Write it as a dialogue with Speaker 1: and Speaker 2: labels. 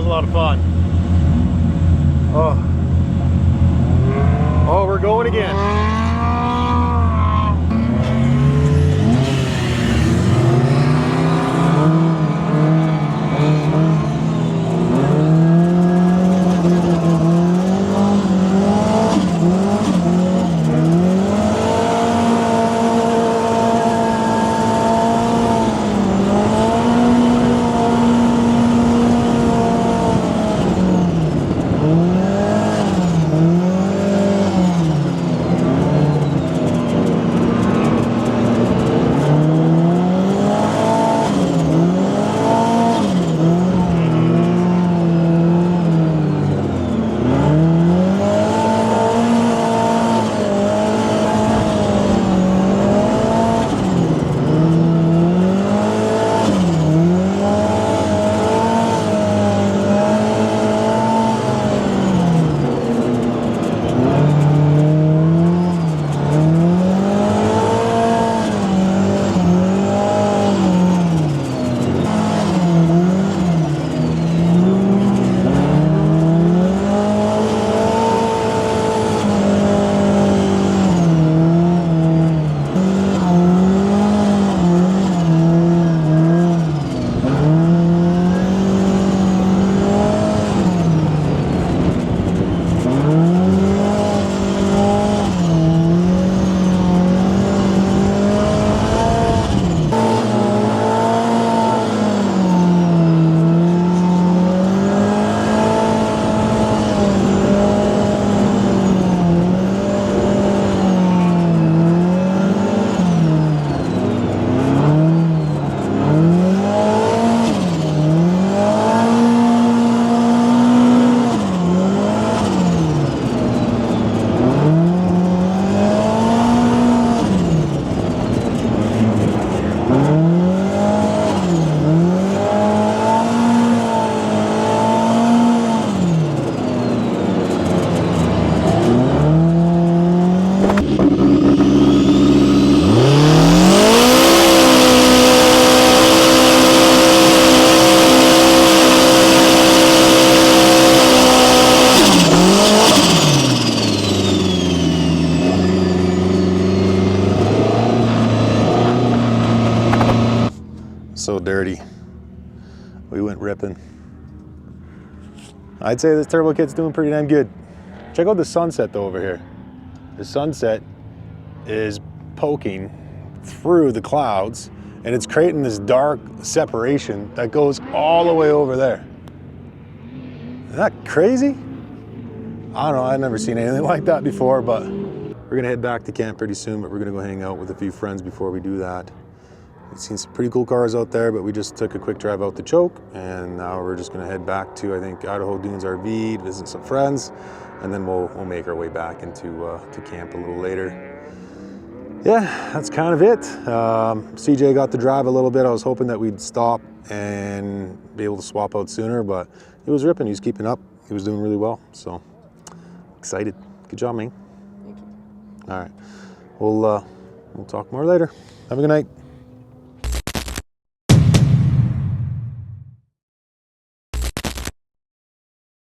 Speaker 1: a lot of fun. Oh, we're going again. So dirty. We went ripping. I'd say this turbo kit's doing pretty damn good. Check out the sunset though over here. The sunset is poking through the clouds and it's creating this dark separation that goes all the way over there. Isn't that crazy? I don't know, I've never seen anything like that before, but we're gonna head back to camp pretty soon, but we're gonna go hang out with a few friends before we do that. We've seen some pretty cool cars out there, but we just took a quick drive out to Choke, and now we're just gonna head back to, I think, Idaho Dunes RV to visit some friends, and then we'll make our way back into to camp a little later. Yeah, that's kind of it. CJ got to drive a little bit. I was hoping that we'd stop and be able to swap out sooner, but he was ripping. He was keeping up. He was doing really well, so excited. Good job, man.
Speaker 2: Thank you.
Speaker 1: All right, we'll talk more later. Have a good night.